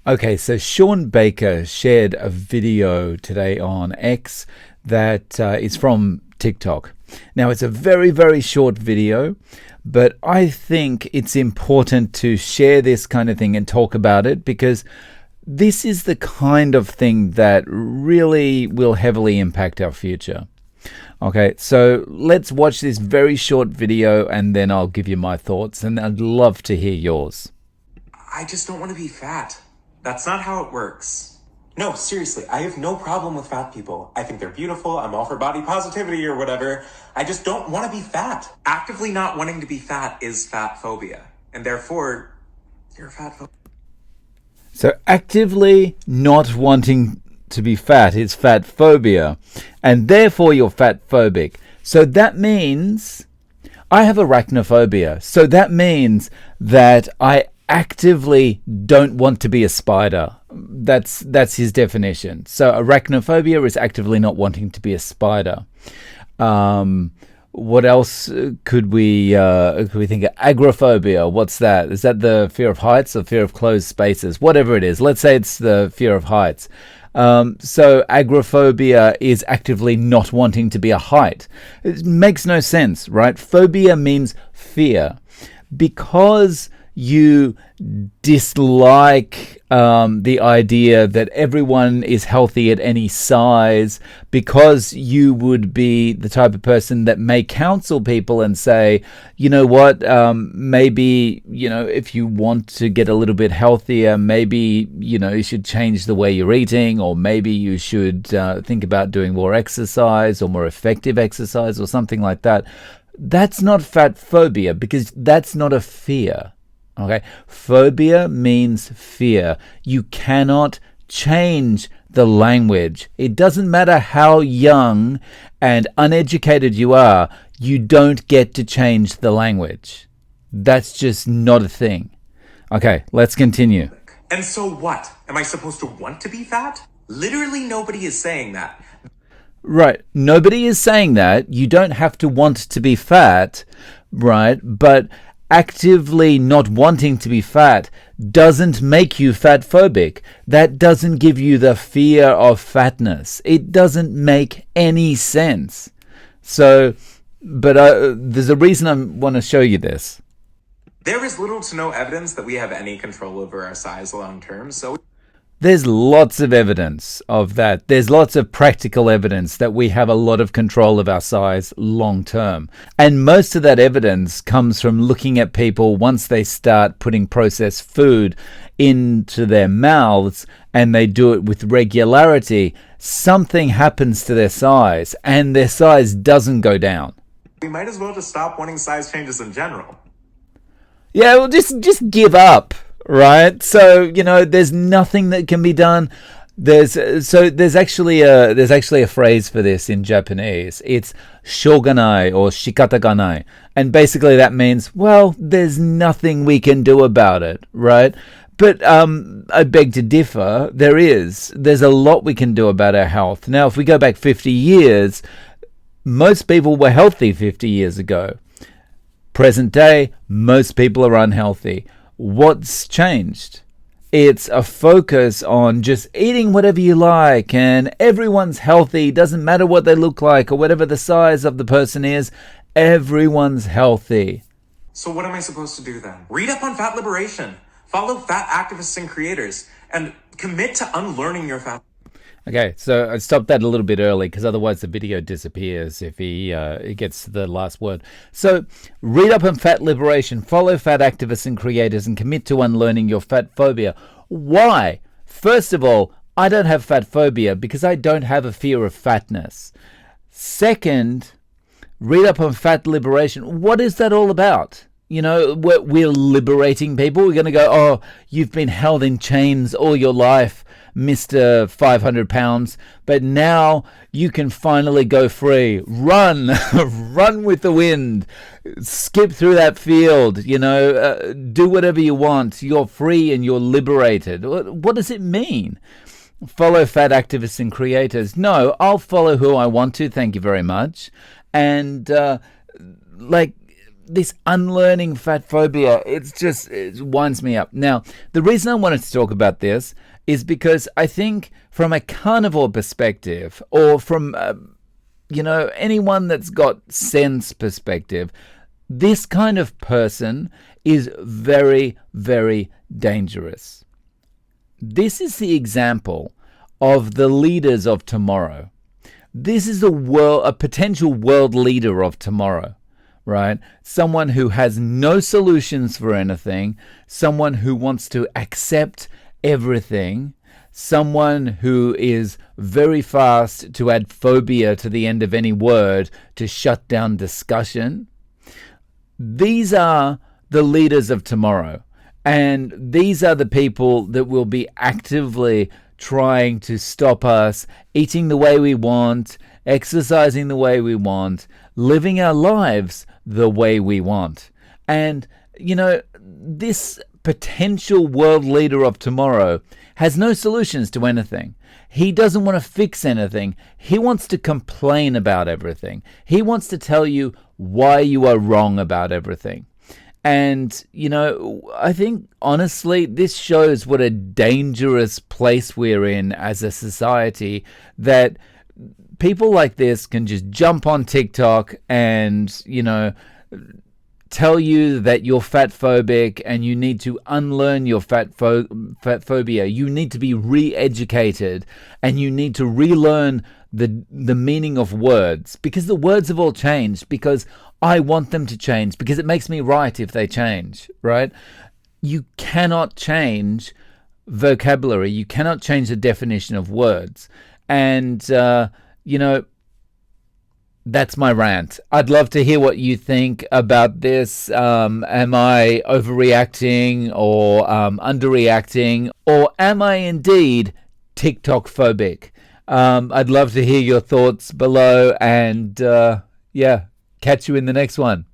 Okay, so Sean Baker shared a video today on X that is from TikTok. Now, it's a very, very short video, but I think it's important to share this kind of thing and talk about it because this is the kind of thing that really will heavily impact our future. Okay, so let's watch this very short video and then I'll give you my thoughts, and I'd love to hear yours. I just don't want to be fat. That's not how it works. No, seriously, I have no problem with fat people. I think they're beautiful. I'm all for body positivity or whatever. I just don't want to be fat. Actively not wanting to be fat is fat phobia. And therefore, you're a fat phobia. So actively not wanting to be fat is fat phobia, and therefore you're fat phobic. So that means I have arachnophobia. So that means that I actively don't want to be a spider. That's his definition. So arachnophobia is actively not wanting to be a spider. What else could we think of? Agoraphobia. What's that? Is that the fear of heights or fear of closed spaces? Whatever it is. Let's say it's the fear of heights. So agoraphobia is actively not wanting to be a height. It makes no sense, right? Phobia means fear. Because you dislike the idea that everyone is healthy at any size, because you would be the type of person that may counsel people and say, you know what, maybe, if you want to get a little bit healthier, maybe, you should change the way you're eating, or maybe you should think about doing more exercise or more effective exercise or something like that. That's not fat phobia, because that's not a fear. Okay, phobia means fear. You cannot change the language. It doesn't matter how young and uneducated you are, you don't get to change the language. That's just not a thing. Okay, let's continue. And so what? Am I supposed to want to be fat? Literally nobody is saying that. Right, nobody is saying that. You don't have to want to be fat, right? But actively not wanting to be fat doesn't make you fat phobic. That doesn't give you the fear of fatness. It doesn't make any sense. So, but there's a reason I want to show you this. There is little to no evidence that we have any control over our size long term, so there's lots of evidence of that. There's lots of practical evidence that we have a lot of control of our size long term. And most of that evidence comes from looking at people once they start putting processed food into their mouths, and they do it with regularity. Something happens to their size, and their size doesn't go down. we might as well just stop wanting size changes in general. Yeah, well, just give up. Right, so there's nothing that can be done. There's actually a phrase for this in Japanese. It's shoganai or shikataganai, and basically that means, well, there's nothing we can do about it, right? But I beg to differ. There's a lot we can do about our health. Now, if we go back 50 years, most people were healthy 50 years ago. Present day, most people are unhealthy. What's changed? It's a focus on just eating whatever you like, and everyone's healthy. Doesn't matter what they look like or whatever the size of the person is. Everyone's healthy. So what am I supposed to do then? Read up on fat liberation, follow fat activists and creators, and commit to unlearning your fat. Okay, so I stopped that a little bit early because otherwise the video disappears if he gets to the last word. So read up on fat liberation, follow fat activists and creators, and commit to unlearning your fat phobia. Why? First of all, I don't have fat phobia because I don't have a fear of fatness. Second, read up on fat liberation. What is that all about? We're liberating people. We're going to go, oh, you've been held in chains all your life, Mr. 500 pounds, but now you can finally go free. Run, run with the wind, skip through that field, do whatever you want. You're free and you're liberated. What does it mean? Follow fat activists and creators. No, I'll follow who I want to. Thank you very much. And this unlearning fat phobia, it winds me up. Now, the reason I wanted to talk about this is because I think from a carnivore perspective, or from anyone that's got sense perspective, this kind of person is very, very dangerous. This is the example of the leaders of tomorrow. This is a potential world leader of tomorrow, right? Someone who has no solutions for anything, someone who wants to accept everything, someone who is very fast to add phobia to the end of any word to shut down discussion. These are the leaders of tomorrow. And these are the people that will be actively trying to stop us eating the way we want, exercising the way we want, living our lives the way we want. And, this potential world leader of tomorrow has no solutions to anything. He doesn't want to fix anything. He wants to complain about everything. He wants to tell you why you are wrong about everything. And, I think, honestly, this shows what a dangerous place we're in as a society, that people like this can just jump on TikTok and, tell you that you're fat phobic and you need to unlearn your fat phobia. You need to be re-educated and you need to relearn the meaning of words, because the words have all changed, because I want them to change, because it makes me right if they change, right? You cannot change vocabulary. You cannot change the definition of words. And, that's my rant. I'd love to hear what you think about this. Am I overreacting or underreacting? Or am I indeed TikTok phobic? I'd love to hear your thoughts below, and catch you in the next one.